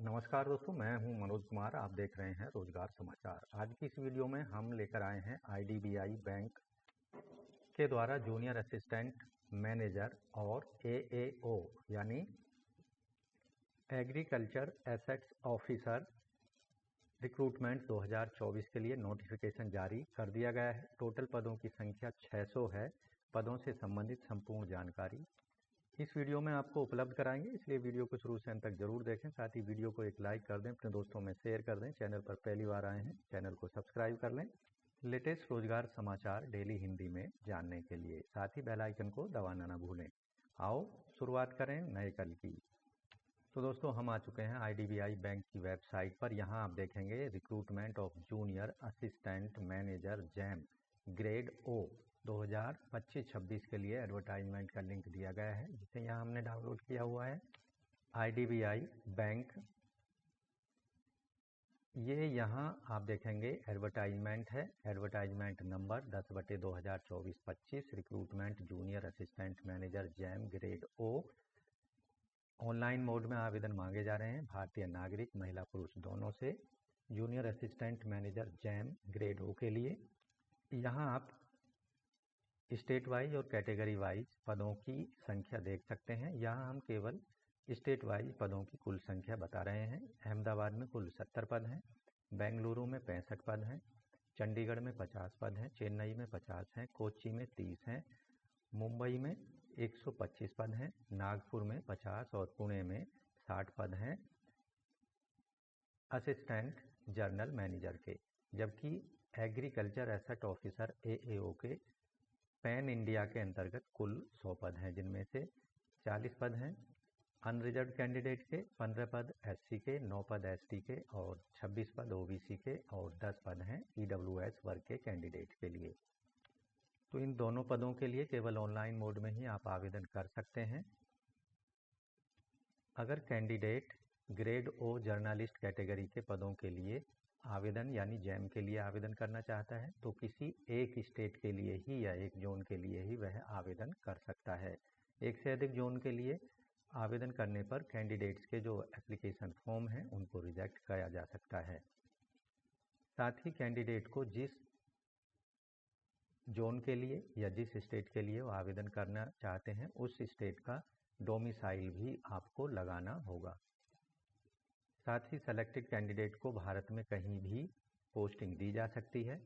नमस्कार दोस्तों, मैं हूं मनोज कुमार। आप देख रहे हैं रोजगार समाचार। आज की इस वीडियो में हम लेकर आए हैं आईडीबीआई बैंक के द्वारा जूनियर असिस्टेंट मैनेजर और एएओ यानी एग्रीकल्चर एसेट्स ऑफिसर रिक्रूटमेंट 2024 के लिए नोटिफिकेशन जारी कर दिया गया है। टोटल पदों की संख्या 600 है। पदों से संबंधित संपूर्ण जानकारी इस वीडियो में आपको उपलब्ध कराएंगे, इसलिए वीडियो को शुरू से अंत तक जरूर देखें। साथ ही वीडियो को एक लाइक कर दें, अपने दोस्तों में शेयर कर दें। चैनल पर पहली बार आए हैं, चैनल को सब्सक्राइब कर लें लेटेस्ट रोजगार समाचार डेली हिंदी में जानने के लिए। साथ ही बेल आइकन को दबाना ना भूलें। आओ शुरुआत करें नए कल की। तो दोस्तों, हम आ चुके हैं आईडीबीआई बैंक की वेबसाइट पर। यहाँ आप देखेंगे recruitment of junior assistant manager JAM grade O 2025-26 के लिए एडवर्टाइजमेंट का लिंक दिया गया है, जिसे यहाँ हमने डाउनलोड किया हुआ है। आईडीबीआई बैंक, ये यहाँ आप देखेंगे एडवर्टाइजमेंट है। Advertisement number 10/2024-25 recruitment junior assistant manager JAM grade O. Online mode में आवेदन मांगे जा रहे हैं भारतीय नागरिक, महिला पुरुष दोनों से। Junior assistant manager JAM grade O के लिए यहाँ आप स्टेट वाइज और कैटेगरी वाइज पदों की संख्या देख सकते हैं। यहाँ हम केवल स्टेट वाइज पदों की कुल संख्या बता रहे हैं। अहमदाबाद में कुल 70 पद हैं, बेंगलुरु में 65 पद हैं, चंडीगढ़ में 50 पद हैं, चेन्नई में 50 हैं, कोच्चि में 30 हैं, मुंबई में 125 पद हैं, नागपुर में 50 और पुणे में 60 पद हैं असिस्टेंट जनरल मैनेजर के। जबकि एग्रीकल्चर एसेट ऑफिसर एएओ के पैन इंडिया के अंतर्गत कुल 100 पद हैं, जिनमें से 40 पद हैं अनरिजर्व कैंडिडेट के, 15 पद एससी के, 9 पद एसटी के और 26 पद ओबीसी के और 10 पद हैं ईडब्ल्यूएस वर्ग के कैंडिडेट के लिए। तो इन दोनों पदों के लिए केवल ऑनलाइन मोड में ही आप आवेदन कर सकते हैं। अगर कैंडिडेट ग्रेड ओ जर्नलिस्ट कैटेगरी के पदों के लिए आवेदन यानी जैम के लिए आवेदन करना चाहता है, तो किसी एक स्टेट के लिए ही या एक जोन के लिए ही वह आवेदन कर सकता है। एक से अधिक जोन के लिए आवेदन करने पर कैंडिडेट्स के जो एप्लीकेशन फॉर्म हैं उनको रिजेक्ट किया जा सकता है। साथ ही कैंडिडेट को जिस जोन के लिए या जिस स्टेट के लिए वो आवेदन करना चाहते हैं उस स्टेट का डोमिसाइल भी आपको लगाना होगा। साथ ही सेलेक्टेड कैंडिडेट को भारत में कहीं भी पोस्टिंग दी जा सकती है।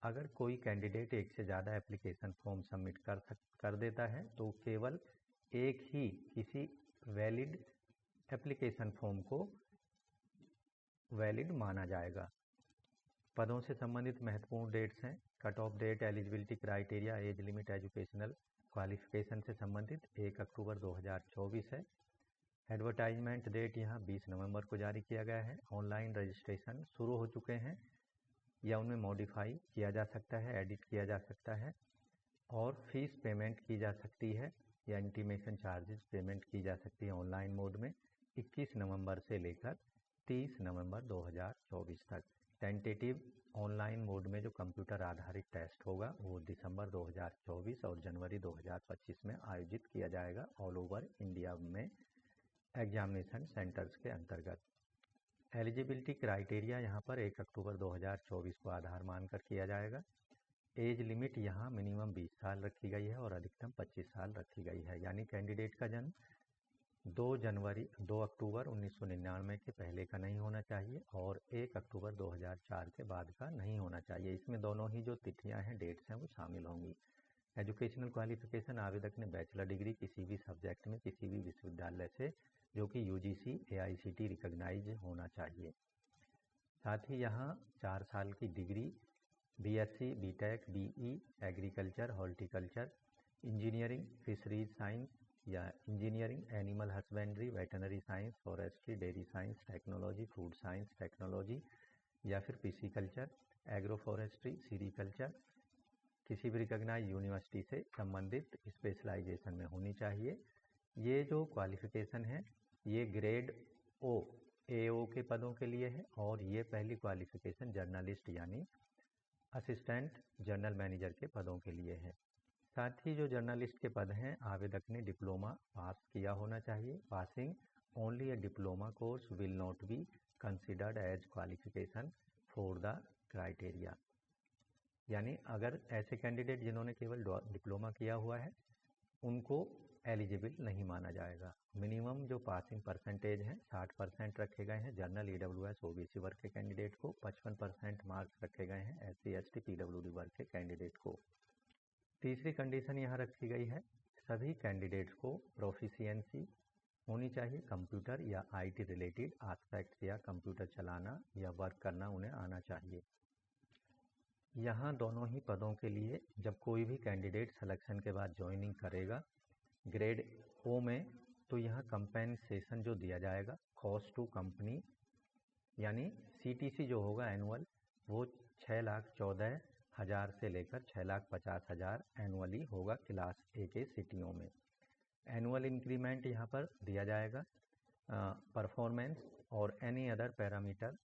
अगर कोई कैंडिडेट एक से ज़्यादा एप्लीकेशन फॉर्म सबमिट कर देता है तो केवल एक ही किसी वैलिड एप्लीकेशन फॉर्म को वैलिड माना जाएगा। पदों से संबंधित महत्वपूर्ण डेट्स हैं। Cut off date, eligibility criteria, age limit, educational qualification से संबंधित 1 अक्टूबर 2024 है। एडवर्टाइजमेंट डेट यहाँ 20 नवंबर को जारी किया गया है। ऑनलाइन रजिस्ट्रेशन शुरू हो चुके हैं या उनमें मॉडिफाई किया जा सकता है, एडिट किया जा सकता है और फीस पेमेंट की जा सकती है या इंटीमेशन चार्जेस पेमेंट की जा सकती है ऑनलाइन मोड में 21 नवंबर से लेकर 30 नवंबर 2024 तक। टेंटेटिव ऑनलाइन मोड में जो कंप्यूटर आधारित टेस्ट होगा वो दिसंबर 2024 और जनवरी 2025 में आयोजित किया जाएगा ऑल ओवर इंडिया में एग्जामिनेशन सेंटर्स के अंतर्गत। एलिजिबिलिटी क्राइटेरिया यहाँ पर 1 अक्टूबर 2024 को आधार मानकर किया जाएगा। एज लिमिट यहाँ मिनिमम 20 साल रखी गई है और अधिकतम 25 साल रखी गई है, यानी कैंडिडेट का जन्म 2 अक्टूबर 1999 के पहले का नहीं होना चाहिए और 1 अक्टूबर 2004 के बाद का नहीं होना चाहिए। इसमें दोनों ही जो तिथियां हैं, डेट्स हैं, वो शामिल होंगी। एजुकेशनल क्वालिफिकेशन, आवेदक ने बैचलर डिग्री किसी भी सब्जेक्ट में किसी भी विश्वविद्यालय से जो कि यूजीसी एआईसीटी रिकॉग्नाइज होना चाहिए। साथ ही यहाँ 4 साल की degree BSc, BTech, BE, agriculture, horticulture, engineering, fisheries science या engineering, animal husbandry, veterinary science, forestry, dairy science technology, food science technology या फिर पिसीकल्चर, एग्रो फॉरेस्ट्री, सीरीकल्चर किसी भी रिकॉग्नाइज यूनिवर्सिटी से संबंधित स्पेशलाइजेशन में होनी चाहिए। ये जो क्वालिफिकेशन है ये ग्रेड ओ एओ के पदों के लिए है और ये पहली क्वालिफिकेशन जर्नलिस्ट यानी असिस्टेंट जनरल मैनेजर के पदों के लिए है। साथ ही जो जर्नलिस्ट के पद हैं, आवेदक ने डिप्लोमा पास किया होना चाहिए। Passing only a diploma course will not be considered as qualification for the criteria। यानी अगर ऐसे कैंडिडेट जिन्होंने केवल डिप्लोमा किया हुआ है उनको एलिजिबल नहीं माना जाएगा। मिनिमम जो पासिंग परसेंटेज है 60% रखे गए हैं जनरल EWS OBC वर्ग के कैंडिडेट को, 55% मार्क्स रखे गए हैं SC ST PWD वर्ग के कैंडिडेट को। तीसरी कंडीशन यहाँ रखी गई है सभी कैंडिडेट्स को प्रोफिशिएंसी होनी चाहिए कंप्यूटर या IT रिलेटेड एस्पेक्ट्स या कंप्यूटर चलाना या वर्क करना उन्हें आना चाहिए। यहाँ दोनों ही पदों के लिए जब कोई भी कैंडिडेट सिलेक्शन के बाद ज्वाइनिंग करेगा ग्रेड O में, तो यहाँ कंपेंसेशन जो दिया जाएगा कॉस्ट टू कंपनी यानी CTC जो होगा एनुअल वो 6,14,000 से लेकर 6,50,000 एनुअली होगा क्लास A के सिटियों में। एनुअल इंक्रीमेंट यहाँ पर दिया जाएगा परफॉर्मेंस और एनी अदर पैरामीटर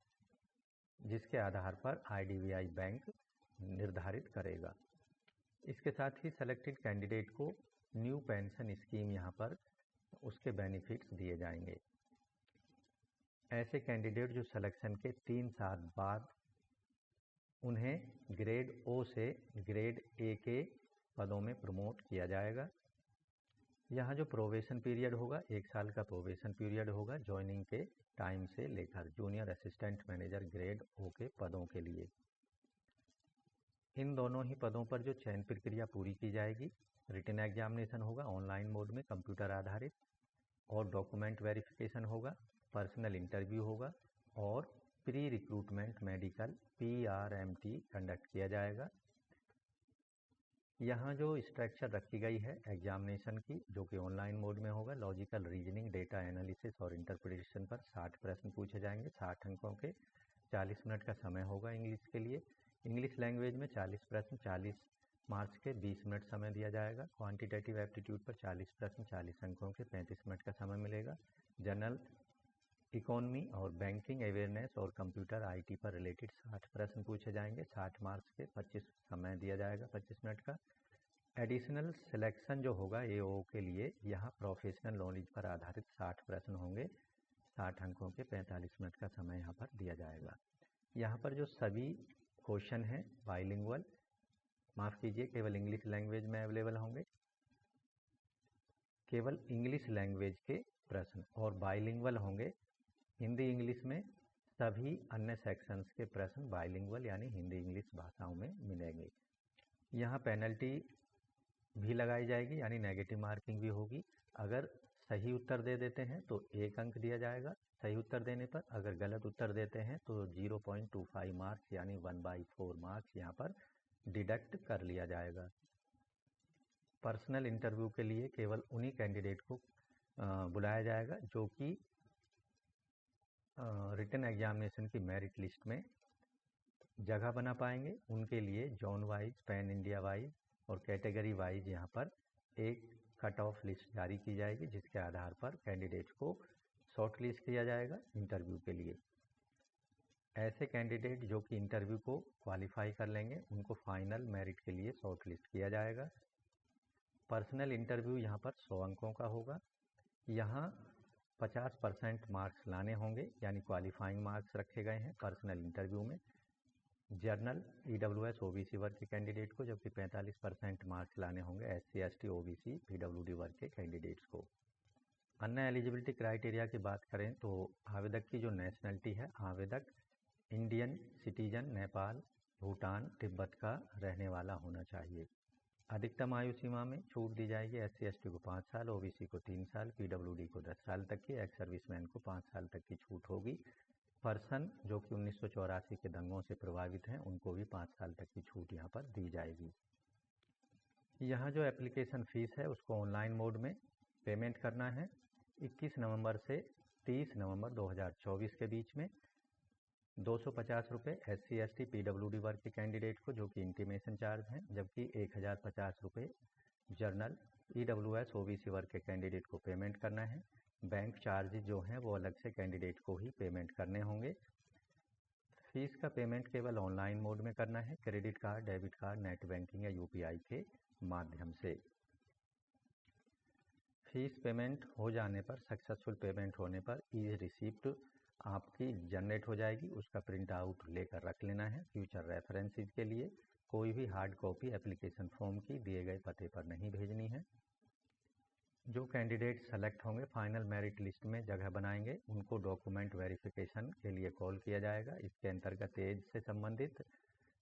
जिसके आधार पर IDBI बैंक निर्धारित करेगा। इसके साथ ही सेलेक्टेड कैंडिडेट को न्यू पेंशन स्कीम यहाँ पर उसके बेनिफिट्स दिए जाएंगे। ऐसे कैंडिडेट जो सिलेक्शन के 3 साल बाद उन्हें ग्रेड O से ग्रेड A के पदों में प्रमोट किया जाएगा। यहाँ जो प्रोबेशन पीरियड होगा 1 साल का प्रोबेशन पीरियड होगा ज्वाइनिंग के टाइम से लेकर junior assistant manager grade O के पदों के लिए। इन दोनों ही पदों पर जो चयन प्रक्रिया पूरी की जाएगी रिटन एग्जामिनेशन होगा ऑनलाइन मोड में कंप्यूटर आधारित और डॉक्यूमेंट वेरिफिकेशन होगा, पर्सनल इंटरव्यू होगा और pre recruitment medical PRMT conduct किया जाएगा। यहाँ जो स्ट्रक्चर रखी गई है एग्जामिनेशन की जो कि ऑनलाइन मोड में होगा, लॉजिकल रीजनिंग डेटा एनालिसिस और इंटरप्रिटेशन पर 60 प्रश्न पूछे जाएंगे 60 अंकों के, 40 मिनट का समय होगा इंग्लिश के लिए। इंग्लिश लैंग्वेज में 40 प्रश्न 40 मार्क्स के 20 मिनट समय दिया जाएगा। क्वांटिटेटिव एप्टीट्यूड पर 40 प्रश्न 40 अंकों के 35 मिनट का समय मिलेगा। जनरल इकोनॉमी और बैंकिंग अवेयरनेस और कंप्यूटर IT पर रिलेटेड 60 प्रश्न पूछे जाएंगे 60 मार्क्स के, 25 समय दिया जाएगा 25 मिनट का। एडिशनल सिलेक्शन जो होगा AO के लिए यहाँ प्रोफेशनल नॉलेज पर आधारित 60 प्रश्न होंगे 60 अंकों के, 45 मिनट का समय यहाँ पर दिया जाएगा। यहाँ पर जो सभी क्वेश्चन हैं बाइलिंगुअल, माफ़ कीजिए केवल इंग्लिश लैंग्वेज में अवेलेबल होंगे, केवल इंग्लिश लैंग्वेज के प्रश्न, और बाइलिंगुअल होंगे हिंदी इंग्लिश में। सभी अन्य सेक्शंस के प्रश्न बाइलिंगुअल यानी हिंदी इंग्लिश भाषाओं में मिलेंगे। यहाँ पेनल्टी भी लगाई जाएगी यानी नेगेटिव मार्किंग भी होगी। अगर सही उत्तर दे देते हैं तो 1 अंक दिया जाएगा सही उत्तर देने पर, अगर गलत उत्तर देते हैं तो 0.25 मार्क्स यानी 1/4 मार्क्स यहाँ पर डिडक्ट कर लिया जाएगा। पर्सनल इंटरव्यू के लिए केवल उन्हीं कैंडिडेट को बुलाया जाएगा जो कि रिटन एग्जामिनेशन की मेरिट लिस्ट में जगह बना पाएंगे। उनके लिए zone wise, pan India wise और कैटेगरी वाइज यहाँ पर एक कट ऑफ लिस्ट जारी की जाएगी जिसके आधार पर कैंडिडेट को शॉर्ट लिस्ट किया जाएगा इंटरव्यू के लिए। ऐसे कैंडिडेट जो कि इंटरव्यू को क्वालिफाई कर लेंगे उनको फाइनल मेरिट के लिए शॉर्ट लिस्ट किया जाएगा। पर्सनल इंटरव्यू यहाँ पर 100 अंकों का होगा। यहाँ 50% मार्क्स लाने होंगे यानी क्वालिफाइंग मार्क्स रखे गए हैं पर्सनल इंटरव्यू में। जनरल EWS OBC वर्ग के कैंडिडेट को, जबकि 45% मार्क्स लाने होंगे SC ST OBC PWD वर्ग के कैंडिडेट्स को। अन्य एलिजिबिलिटी क्राइटेरिया की बात करें तो आवेदक की जो नेशनलिटी है, आवेदक इंडियन सिटीजन नेपाल, भूटान, तिब्बत का रहने वाला होना चाहिए। अधिकतम आयु सीमा में छूट दी जाएगी SC ST को 5 साल, OBC को 3 साल, PWD को 10 साल तक की, एक्स सर्विसमैन को 5 साल तक की छूट होगी। पर्सन जो कि 1984 के दंगों से प्रभावित हैं उनको भी 5 साल तक की छूट यहाँ पर दी जाएगी। यहाँ जो एप्लीकेशन फ़ीस है उसको ऑनलाइन मोड में पेमेंट करना है 21 नवंबर से 30 नवंबर 2024 के बीच में। 250 रुपये SC ST PWD वर्ग के कैंडिडेट को जो कि इंटीमेशन चार्ज हैं, जबकि 1050 रुपये जर्नल EWS OBC वर्ग के कैंडिडेट को पेमेंट करना है। बैंक चार्ज जो हैं वो अलग से कैंडिडेट को ही पेमेंट करने होंगे। फीस का पेमेंट केवल ऑनलाइन मोड में करना है, credit card, debit card, net banking या UPI के माध्यम से। फीस पेमेंट हो जाने पर, सक्सेसफुल पेमेंट होने पर ई रिसिप्ट आपकी जनरेट हो जाएगी। उसका प्रिंट आउट लेकर रख लेना है फ्यूचर रेफरेंसेस के लिए। कोई भी हार्ड कॉपी एप्लीकेशन फॉर्म की दिए गए पते पर नहीं भेजनी है। जो कैंडिडेट सेलेक्ट होंगे फाइनल मेरिट लिस्ट में जगह बनाएंगे, उनको डॉक्यूमेंट वेरिफिकेशन के लिए कॉल किया जाएगा। इसके अंतर्गत एज से संबंधित,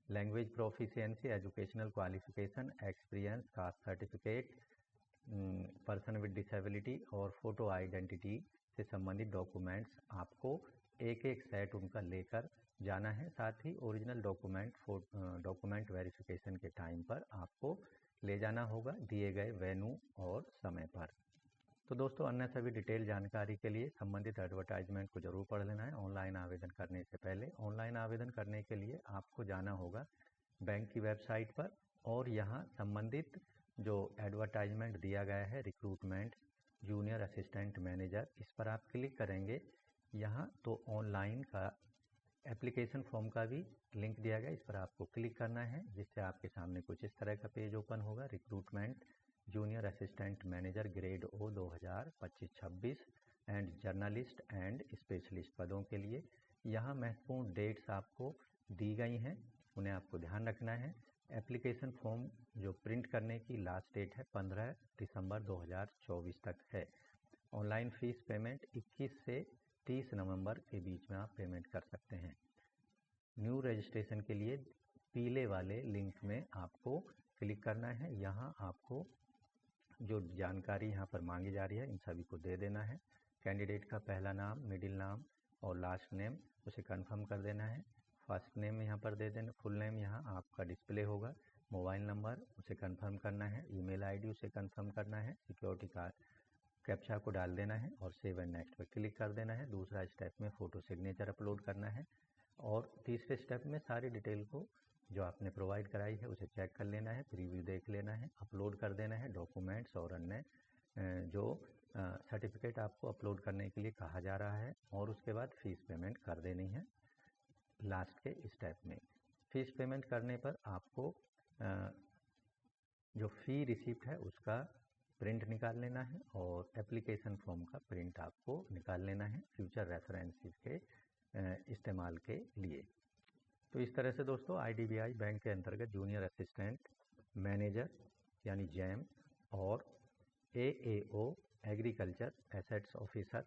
language proficiency, educational qualification, experience, caste certificate, person with disability और फोटो आइडेंटिटी से संबंधित डॉक्यूमेंट्स आपको एक एक सेट उनका लेकर जाना है। साथ ही ओरिजिनल डॉक्यूमेंट वेरिफिकेशन के टाइम पर आपको ले जाना होगा दिए गए वेन्यू और समय पर। तो दोस्तों, अन्य सभी डिटेल जानकारी के लिए संबंधित एडवर्टाइजमेंट को जरूर पढ़ लेना है ऑनलाइन आवेदन करने से पहले। ऑनलाइन आवेदन करने के लिए आपको जाना होगा बैंक की वेबसाइट पर और यहाँ संबंधित जो एडवर्टाइजमेंट दिया गया है रिक्रूटमेंट जूनियर असिस्टेंट मैनेजर, इस पर आप क्लिक करेंगे यहाँ तो ऑनलाइन का एप्लीकेशन फॉर्म का भी लिंक दिया गया, इस पर आपको क्लिक करना है जिससे आपके सामने कुछ इस तरह का पेज ओपन होगा। Recruitment junior assistant manager grade O 2025-26 and journalist and specialist पदों के लिए यहाँ महत्वपूर्ण डेट्स आपको दी गई हैं, उन्हें आपको ध्यान रखना है। एप्लीकेशन फॉर्म जो प्रिंट करने की लास्ट डेट है 15 दिसंबर 2024 तक है। ऑनलाइन फीस पेमेंट 21 से 30 नवंबर के बीच में आप पेमेंट कर सकते हैं। न्यू रजिस्ट्रेशन के लिए पीले वाले लिंक में आपको क्लिक करना है। यहाँ आपको जो जानकारी यहाँ पर मांगी जा रही है इन सभी को दे देना है। कैंडिडेट का पहला नाम, मिडिल नाम और लास्ट नेम उसे कंफर्म कर देना है। फर्स्ट नेम यहाँ पर दे देना, फुल नेम यहाँ आपका डिस्प्ले होगा। मोबाइल नंबर उसे कंफर्म करना है, ईमेल आईडी उसे कंफर्म करना है, सिक्योरिटी का कैप्चा को डाल देना है और सेव एंड नेक्स्ट पर क्लिक कर देना है। दूसरा स्टेप में फ़ोटो सिग्नेचर अपलोड करना है और तीसरे स्टेप में सारी डिटेल को जो आपने प्रोवाइड कराई है उसे चेक कर लेना है, प्रीव्यू देख लेना है, अपलोड कर देना है डॉक्यूमेंट्स और अन्य जो सर्टिफिकेट आपको अपलोड करने के लिए कहा जा रहा है और उसके बाद फीस पेमेंट कर देनी है। लास्ट के स्टेप में फीस पेमेंट करने पर आपको जो फ़ी रिसिप्ट है उसका प्रिंट निकाल लेना है और एप्लीकेशन फॉर्म का प्रिंट आपको निकाल लेना है फ्यूचर रेफरेंसेस के इस्तेमाल के लिए। तो इस तरह से दोस्तों IDBI बैंक के अंतर्गत जूनियर असिस्टेंट मैनेजर यानी जैम और AAO agriculture assets officer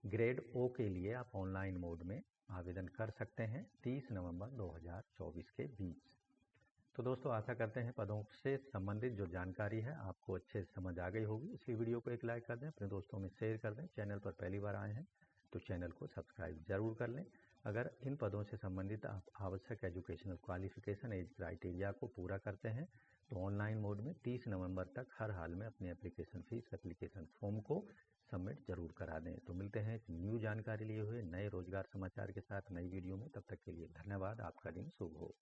grade O के लिए आप ऑनलाइन मोड में आवेदन कर सकते हैं 30 नवंबर 2024 के बीच। तो दोस्तों, आशा करते हैं पदों से संबंधित जो जानकारी है आपको अच्छे से समझ आ गई होगी। इसी वीडियो को एक लाइक कर दें, अपने दोस्तों में शेयर कर दें। चैनल पर पहली बार आए हैं तो चैनल को सब्सक्राइब जरूर कर लें। अगर इन पदों से संबंधित आप आवश्यक एजुकेशनल क्वालिफिकेशन एज क्राइटेरिया को पूरा करते हैं तो ऑनलाइन मोड में 30 नवंबर तक हर हाल में अपनी एप्लीकेशन फॉर्म को सबमिट जरूर करा दें। तो मिलते हैं एक न्यू जानकारी लिए हुए नए रोजगार समाचार के साथ नई वीडियो में। तब तक के लिए धन्यवाद। आपका दिन शुभ हो।